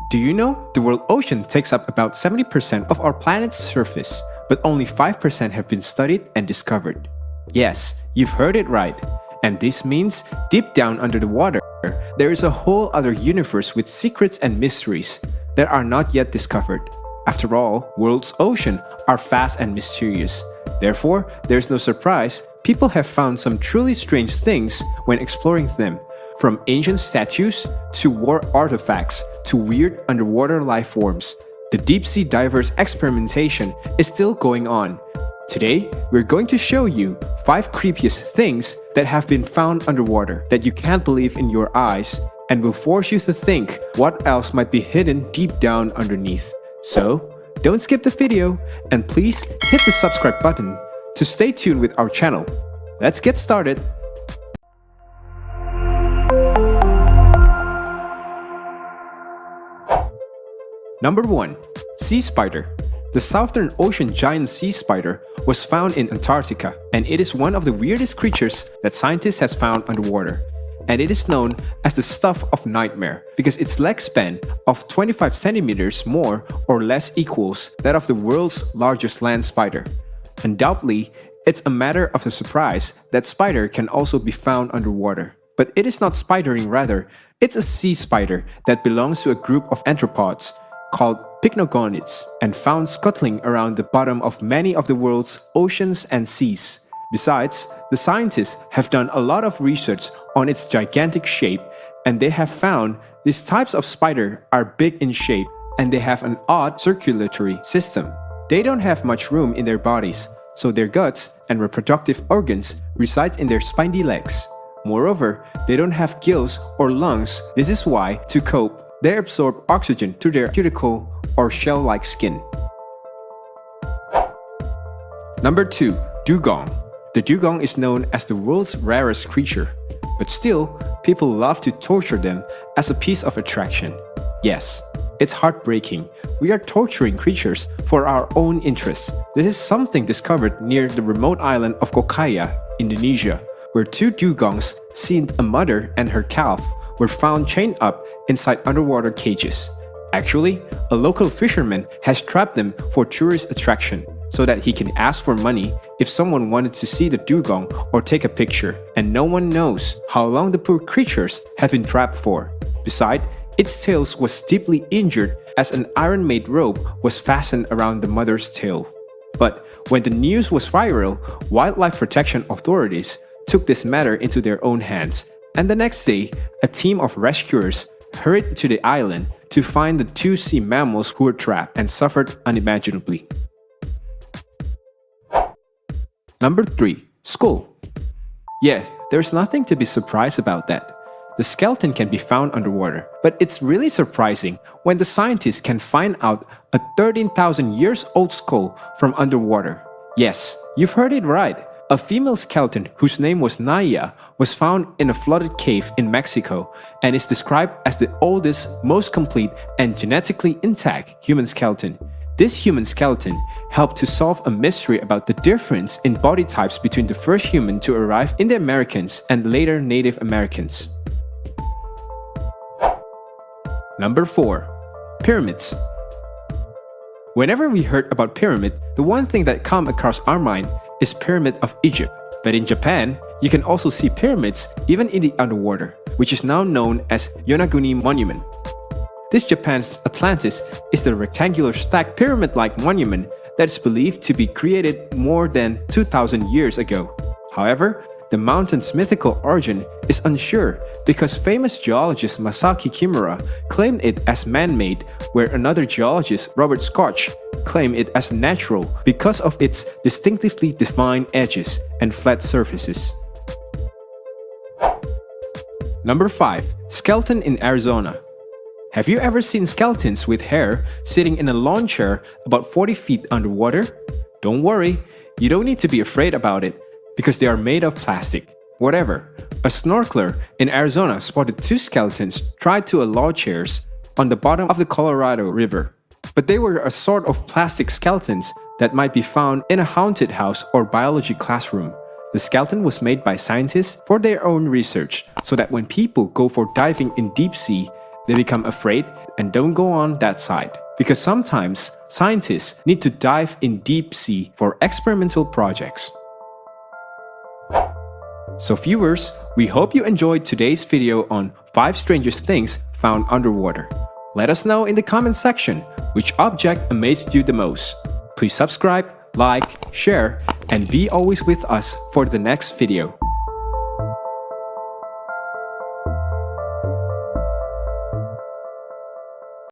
Do you know the world ocean takes up about 70% of our planet's surface, but only 5% have been studied and discovered? Yes, you've heard it right. And this means deep down under the water, there is a whole other universe with secrets and mysteries that are not yet discovered. After all, world's oceans are vast and mysterious. Therefore, there's no surprise people have found some truly strange things when exploring them. From ancient statues to war artifacts to weird underwater life forms, the deep-sea divers' experimentation is still going on. Today, we're going to show you 5 creepiest things that have been found underwater that you can't believe in your eyes and will force you to think what else might be hidden deep down underneath. So, don't skip the video and please hit the subscribe button to stay tuned with our channel. Let's get started! Number 1. Sea Spider. The Southern Ocean giant sea spider was found in Antarctica, and it is one of the weirdest creatures that scientists have found underwater. And it is known as the stuff of nightmare because its leg span of 25 centimeters more or less equals that of the world's largest land spider. Undoubtedly, it's a matter of a surprise that spider can also be found underwater. But it is not spidering, rather, it's a sea spider that belongs to a group of arthropods called pycnogonids and found scuttling around the bottom of many of the world's oceans and seas. Besides, the scientists have done a lot of research on its gigantic shape, and they have found these types of spider are big in shape and they have an odd circulatory system. They don't have much room in their bodies, so their guts and reproductive organs reside in their spiny legs. Moreover, they don't have gills or lungs. This is why, to cope, they absorb oxygen through their cuticle or shell-like skin. Number 2. Dugong. The dugong is known as the world's rarest creature, but still, people love to torture them as a piece of attraction. Yes, it's heartbreaking. We are torturing creatures for our own interests. This is something discovered near the remote island of Kokaya, Indonesia, where 2 dugongs, seemed a mother and her calf, were found chained up inside underwater cages. Actually, a local fisherman has trapped them for tourist attraction so that he can ask for money if someone wanted to see the dugong or take a picture, and no one knows how long the poor creatures have been trapped for. Besides, its tail was deeply injured as an iron-made rope was fastened around the mother's tail. But when the news was viral, wildlife protection authorities took this matter into their own hands, and the next day, a team of rescuers hurried to the island to find the 2 sea mammals who were trapped and suffered unimaginably. Number 3. Skull. Yes, there's nothing to be surprised about that. The skeleton can be found underwater, but it's really surprising when the scientists can find out a 13,000 years old skull from underwater. Yes, you've heard it right. A female skeleton whose name was Naya was found in a flooded cave in Mexico and is described as the oldest, most complete, and genetically intact human skeleton. This human skeleton helped to solve a mystery about the difference in body types between the first human to arrive in the Americas and later Native Americans. Number 4. Pyramids. Whenever we heard about pyramid, the one thing that comes across our mind is Pyramid of Egypt. But in Japan, you can also see pyramids even in the underwater, which is now known as Yonaguni Monument. This Japan's Atlantis is the rectangular stacked pyramid-like monument that is believed to be created more than 2,000 years ago. However, the mountain's mythical origin is unsure because famous geologist Masaki Kimura claimed it as man-made, where another geologist, Robert Scotch, claimed it as natural because of its distinctively defined edges and flat surfaces. Number 5. Skeleton in Arizona. Have you ever seen skeletons with hair sitting in a lawn chair about 40 feet underwater? Don't worry, you don't need to be afraid about it, because they are made of plastic. Whatever. A snorkeler in Arizona spotted 2 skeletons tied to lawn chairs on the bottom of the Colorado River. But they were a sort of plastic skeletons that might be found in a haunted house or biology classroom. The skeleton was made by scientists for their own research, so that when people go for diving in deep sea they become afraid and don't go on that side. Because sometimes scientists need to dive in deep sea for experimental projects. So viewers, we hope you enjoyed today's video on 5 strangest things found underwater. Let us know in the comment section which object amazed you the most. Please subscribe, like, share, and be always with us for the next video.